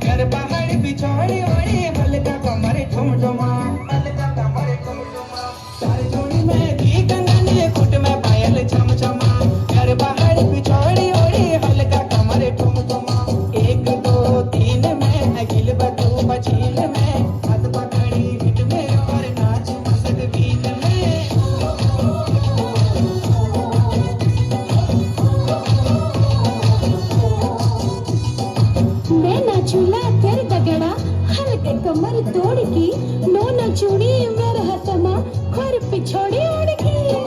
घर पहाड़ पिछोड़ी ओड़ी हल्का कमर ठुमठुमा तार जोड़ी में दी कंगन खुट में पायल छमछमा घर पहाड़ पिछोड़ी ओड़ी हल्का कमर ठुमठुमा एक दो तीन में अगिल बटू बचील में हाथ पकड़ी हिट में और नाच मस्त बीन में मैं नाचूला तेरे बगड़ा हल्के कमर तोड़ की नो नचूड़ी मेरे हथमा खोर पिछोड़ी उड़ की